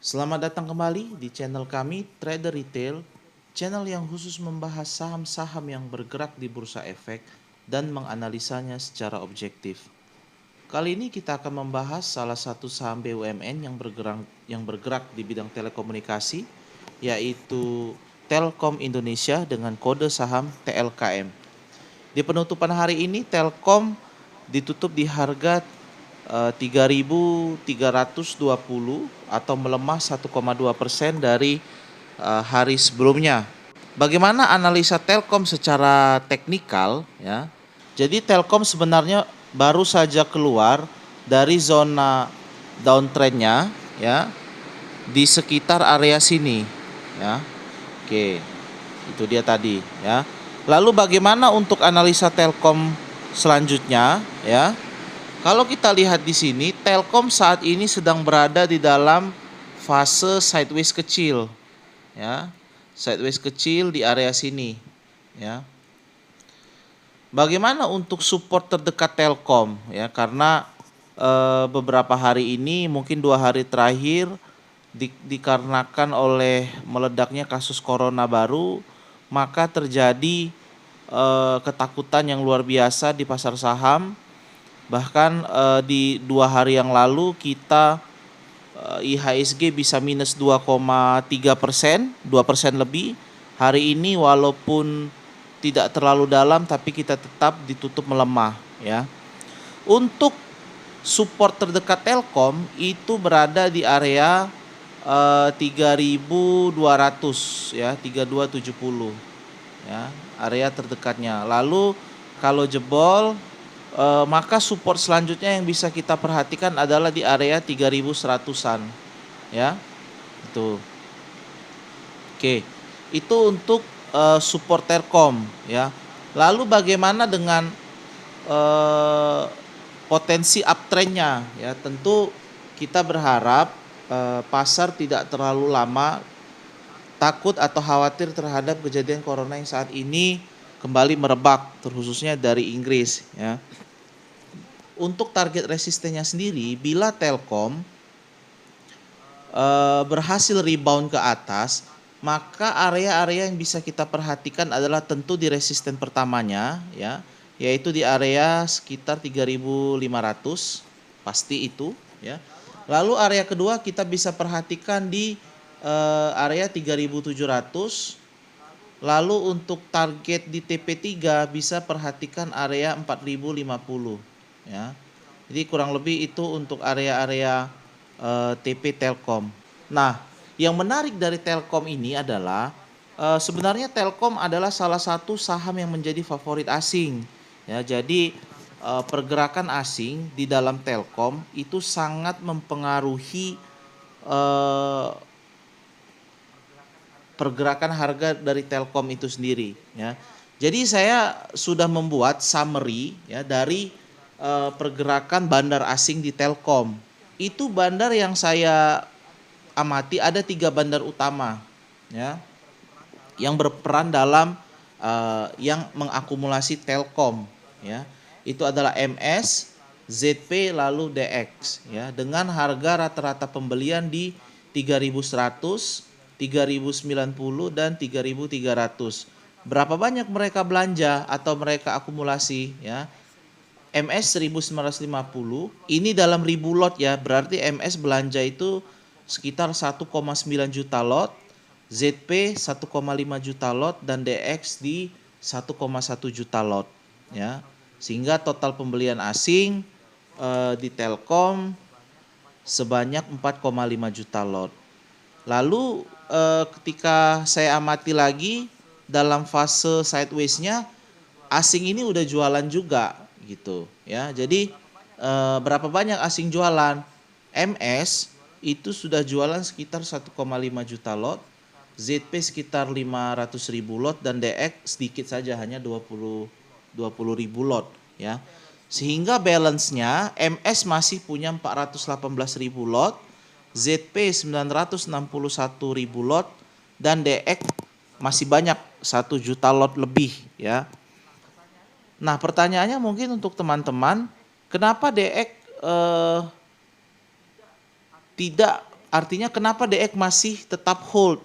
Selamat datang kembali di channel kami Trader Retail, channel yang khusus membahas saham-saham yang bergerak di bursa efek dan menganalisanya secara objektif. Kali ini kita akan membahas salah satu saham BUMN yang bergerak di bidang telekomunikasi, yaitu Telkom Indonesia dengan kode saham TLKM. Di penutupan hari ini Telkom ditutup di harga 3.320 atau melemah 1,2% dari hari sebelumnya. Bagaimana analisa Telkom secara teknikal ya? Jadi Telkom sebenarnya baru saja keluar dari zona downtrendnya ya di sekitar area sini ya. Oke, itu dia tadi ya. Lalu bagaimana untuk analisa Telkom selanjutnya ya? Kalau kita lihat di sini, Telkom saat ini sedang berada di dalam fase sideways kecil, ya, sideways kecil di area sini, ya. Bagaimana untuk support terdekat Telkom, ya? Karena beberapa hari ini, mungkin 2 hari terakhir, dikarenakan oleh meledaknya kasus corona baru, maka terjadi ketakutan yang luar biasa di pasar saham. Bahkan di 2 hari yang lalu kita IHSG bisa minus 2,3%, 2% lebih. Hari ini walaupun tidak terlalu dalam tapi kita tetap ditutup melemah ya. Untuk support terdekat Telkom itu berada di area 3.200 ya, 3270 ya, area terdekatnya. Lalu kalau jebol maka support selanjutnya yang bisa kita perhatikan adalah di area 3.100-an ya. Itu. Oke. Itu untuk support Telkom ya. Lalu bagaimana dengan potensi uptrendnya ya? Tentu kita berharap pasar tidak terlalu lama takut atau khawatir terhadap kejadian corona yang saat ini kembali merebak, terkhususnya dari Inggris ya. Untuk target resistennya sendiri, bila Telkom berhasil rebound ke atas, maka area-area yang bisa kita perhatikan adalah tentu di resisten pertamanya ya, yaitu di area sekitar 3.500, pasti itu ya. Lalu area kedua kita bisa perhatikan di area 3.700. Lalu untuk target di TP3 bisa perhatikan area 4.050 ya. Jadi kurang lebih itu untuk area-area TP Telkom. Nah, yang menarik dari Telkom ini adalah sebenarnya Telkom adalah salah satu saham yang menjadi favorit asing. Ya, jadi pergerakan asing di dalam Telkom itu sangat mempengaruhi pergerakan harga dari Telkom itu sendiri ya. Jadi saya sudah membuat summary ya dari pergerakan bandar asing di Telkom. Itu bandar yang saya amati, ada 3 bandar utama ya yang berperan dalam yang mengakumulasi Telkom ya. Itu adalah MS, ZP lalu DX ya, dengan harga rata-rata pembelian di 3.100, 3.090 dan 3.300. Berapa banyak mereka belanja atau mereka akumulasi ya? MS 1.950, ini dalam ribu lot ya, berarti MS belanja itu sekitar 1,9 juta lot, ZP 1,5 juta lot dan DX di 1,1 juta lot ya. Sehingga total pembelian asing di Telkom sebanyak 4,5 juta lot. Lalu ketika saya amati lagi dalam fase sideways-nya, asing ini udah jualan juga gitu ya. Jadi berapa banyak asing jualan? MS itu sudah jualan sekitar 1,5 juta lot, ZP sekitar 500.000 lot dan DX sedikit saja, hanya 20.000 lot ya. Sehingga balance-nya MS masih punya 418.000 lot, ZP 961.000 lot dan DX masih banyak 1 juta lot lebih ya. Nah, pertanyaannya mungkin untuk teman-teman, kenapa DX tidak artinya kenapa DX masih tetap hold?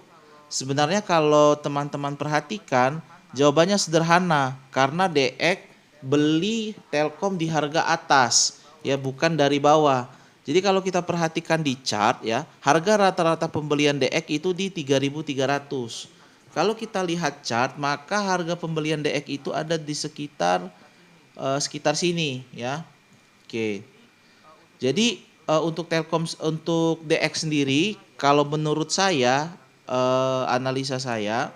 Sebenarnya kalau teman-teman perhatikan, jawabannya sederhana, karena DX beli Telkom di harga atas, ya bukan dari bawah. Jadi kalau kita perhatikan di chart ya, harga rata-rata pembelian DX itu di 3.300. Kalau kita lihat chart, maka harga pembelian DX itu ada di sekitar sini ya. Oke. Jadi untuk Telkom, untuk DX sendiri, kalau menurut saya, analisa saya,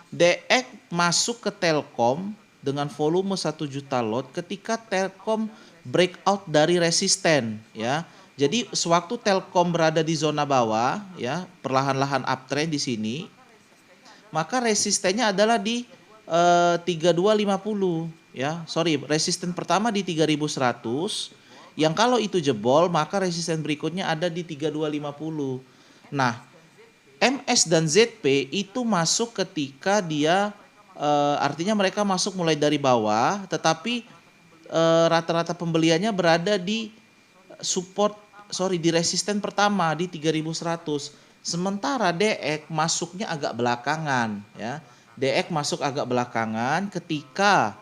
DX masuk ke Telkom dengan volume 1 juta lot ketika Telkom breakout dari resisten ya. Jadi sewaktu Telkom berada di zona bawah ya, perlahan-lahan uptrend di sini, maka resistennya adalah di 3250 ya. Sorry, resisten pertama di 3100. Yang kalau itu jebol, maka resisten berikutnya ada di 3250. Nah, MS dan ZP itu masuk ketika dia artinya mereka masuk mulai dari bawah, tetapi rata-rata pembeliannya berada di di resisten pertama di 3100. Sementara DX masuknya agak belakangan ya. DX masuk agak belakangan ketika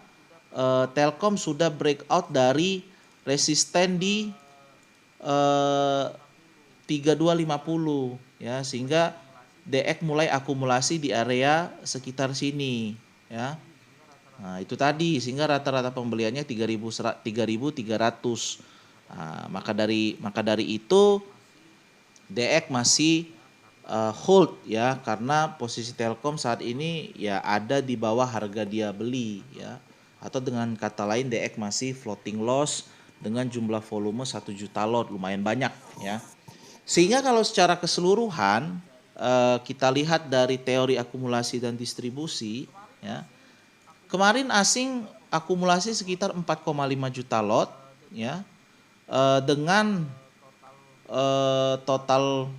Telkom sudah breakout dari resisten di 3250 ya, sehingga DX mulai akumulasi di area sekitar sini ya. Nah, itu tadi sehingga rata-rata pembeliannya 3.300. Nah, maka dari itu DX masih hold ya, karena posisi Telkom saat ini ya ada di bawah harga dia beli ya. Atau dengan kata lain DX masih floating loss dengan jumlah volume 1 juta lot, lumayan banyak ya. Sehingga kalau secara keseluruhan kita lihat dari teori akumulasi dan distribusi ya. Kemarin asing akumulasi sekitar 4,5 juta lot ya. Dengan total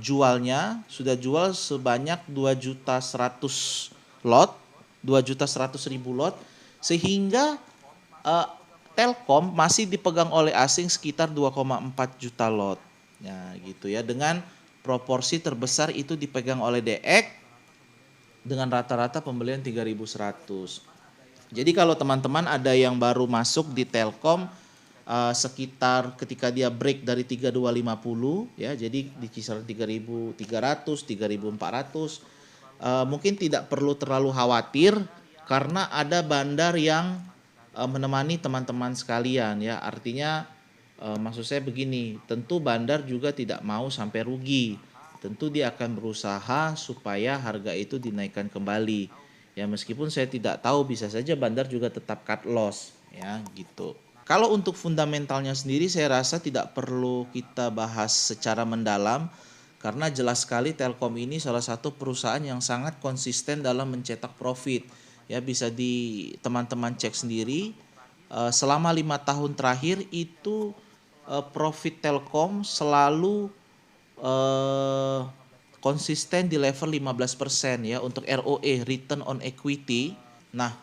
jualnya sudah jual sebanyak 2.100.000 lot, 2.100.000 lot, sehingga Telkom masih dipegang oleh asing sekitar 2,4 juta lot. Ya, gitu ya. Dengan proporsi terbesar itu dipegang oleh DX dengan rata-rata pembelian 3.100. Jadi kalau teman-teman ada yang baru masuk di Telkom sekitar ketika dia break dari 3250 ya, jadi di kisaran 3.300, 3.400, mungkin tidak perlu terlalu khawatir karena ada bandar yang menemani teman-teman sekalian ya. Artinya maksud saya begini, tentu bandar juga tidak mau sampai rugi. Tentu dia akan berusaha supaya harga itu dinaikkan kembali. Ya meskipun saya tidak tahu, bisa saja bandar juga tetap cut loss ya gitu. Kalau untuk fundamentalnya sendiri saya rasa tidak perlu kita bahas secara mendalam karena jelas sekali Telkom ini salah satu perusahaan yang sangat konsisten dalam mencetak profit. Ya bisa di teman-teman cek sendiri selama 5 tahun terakhir itu profit Telkom selalu konsisten di level 15% ya untuk ROE, return on equity. Nah,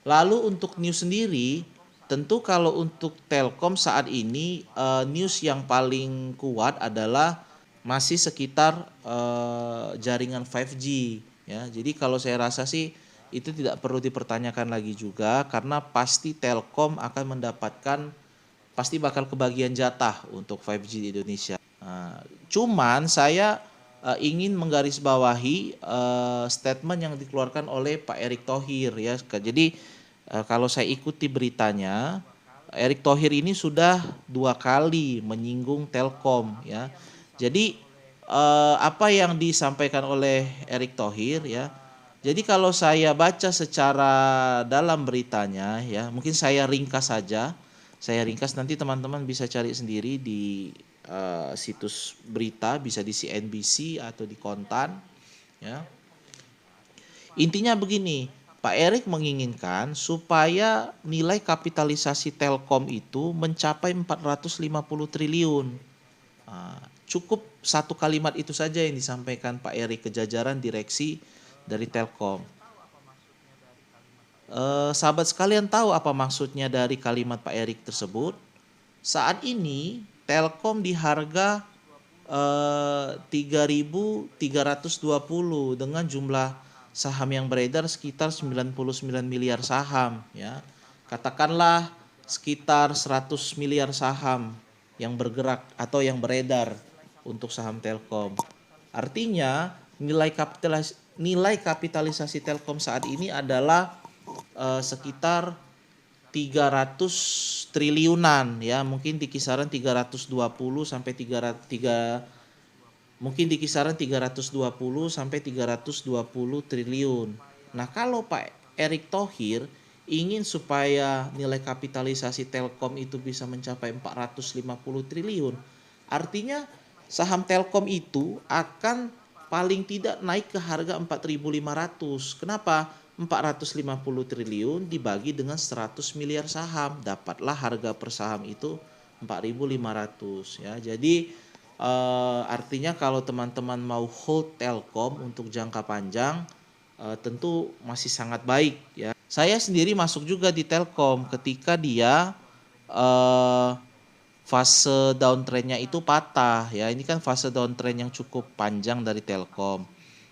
lalu untuk news sendiri, tentu kalau untuk Telkom saat ini news yang paling kuat adalah masih sekitar jaringan 5G ya. Jadi kalau saya rasa sih itu tidak perlu dipertanyakan lagi juga karena pasti Telkom akan mendapatkan, pasti bakal kebagian jatah untuk 5G di Indonesia. Cuman saya ingin menggarisbawahi statement yang dikeluarkan oleh Pak Erick Thohir ya. Jadi kalau saya ikuti beritanya, Erick Thohir ini sudah 2 kali menyinggung Telkom ya. Jadi apa yang disampaikan oleh Erick Thohir ya. Jadi kalau saya baca secara dalam beritanya ya, mungkin saya ringkas saja. Saya ringkas, nanti teman-teman bisa cari sendiri di situs berita, bisa di CNBC atau di Kontan ya. Intinya begini, Pak Erick menginginkan supaya nilai kapitalisasi Telkom itu mencapai 450 triliun. Cukup satu kalimat itu saja yang disampaikan Pak Erick ke jajaran direksi dari Telkom. Sahabat sekalian tahu apa maksudnya dari kalimat Pak Erick tersebut? Saat ini Telkom di harga 3.320 dengan jumlah saham yang beredar sekitar 99 miliar saham ya. Katakanlah sekitar 100 miliar saham yang bergerak atau yang beredar untuk saham Telkom. Artinya nilai kapitalisasi Telkom saat ini adalah sekitar 300 triliunan ya, mungkin di kisaran 320 sampai 3 mungkin di kisaran 320 sampai 320 triliun. Nah, kalau Pak Erick Thohir ingin supaya nilai kapitalisasi Telkom itu bisa mencapai 450 triliun, artinya saham Telkom itu akan paling tidak naik ke harga 4.500. Kenapa? 450 triliun dibagi dengan 100 miliar saham, dapatlah harga per saham itu 4.500 ya. Jadi artinya kalau teman-teman mau hold Telkom untuk jangka panjang, tentu masih sangat baik ya. Saya sendiri masuk juga di Telkom ketika dia eh, fase downtrendnya itu patah ya. Ini kan fase downtrend yang cukup panjang dari Telkom.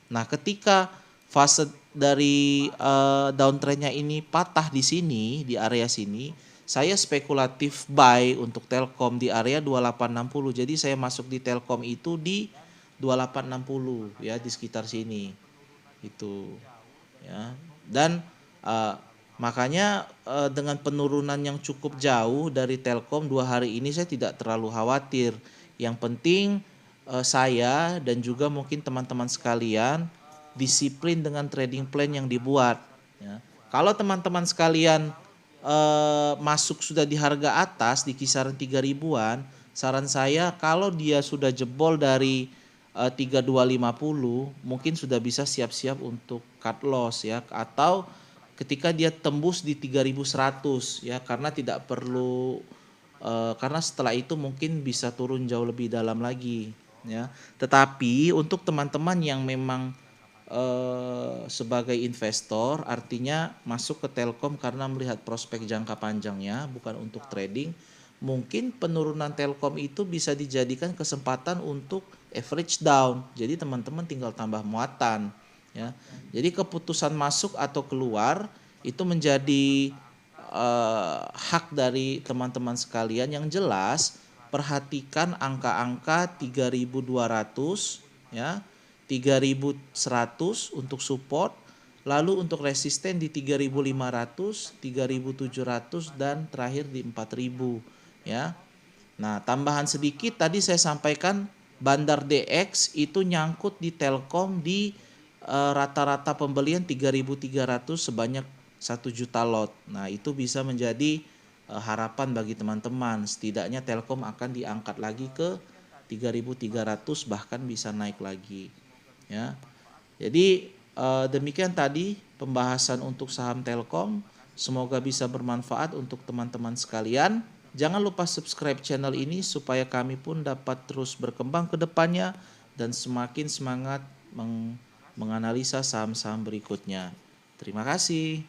Nah, ketika fase dari downtrendnya ini patah di sini, di area sini, saya spekulatif buy untuk Telkom di area 2860. Jadi saya masuk di Telkom itu di 2860 ya, di sekitar sini. Itu ya. Dan uh, makanya dengan penurunan yang cukup jauh dari Telkom 2 hari ini saya tidak terlalu khawatir. Yang penting saya dan juga mungkin teman-teman sekalian disiplin dengan trading plan yang dibuat ya. Kalau teman-teman sekalian masuk sudah di harga atas di kisaran 3 ribuan, saran saya kalau dia sudah jebol dari 3250 mungkin sudah bisa siap-siap untuk cut loss ya, atau ketika dia tembus di 3100 ya, karena tidak perlu karena setelah itu mungkin bisa turun jauh lebih dalam lagi ya. Tetapi untuk teman-teman yang memang sebagai investor, artinya masuk ke Telkom karena melihat prospek jangka panjangnya, bukan untuk trading, mungkin penurunan Telkom itu bisa dijadikan kesempatan untuk average down. Jadi teman-teman tinggal tambah muatan ya. Jadi keputusan masuk atau keluar itu menjadi hak dari teman-teman sekalian. Yang jelas perhatikan angka-angka 3.200 ya, 3.100 untuk support, lalu untuk resisten di 3.500, 3.700 dan terakhir di 4.000 ya. Nah, tambahan sedikit tadi saya sampaikan Bandar DX itu nyangkut di Telkom di rata-rata pembelian 3.300 sebanyak 1 juta lot. Nah, itu bisa menjadi harapan bagi teman-teman. Setidaknya Telkom akan diangkat lagi ke 3.300, bahkan bisa naik lagi. Ya. Jadi demikian tadi pembahasan untuk saham Telkom. Semoga bisa bermanfaat untuk teman-teman sekalian. Jangan lupa subscribe channel ini supaya kami pun dapat terus berkembang ke depannya dan semakin semangat menganalisa saham-saham berikutnya. Terima kasih.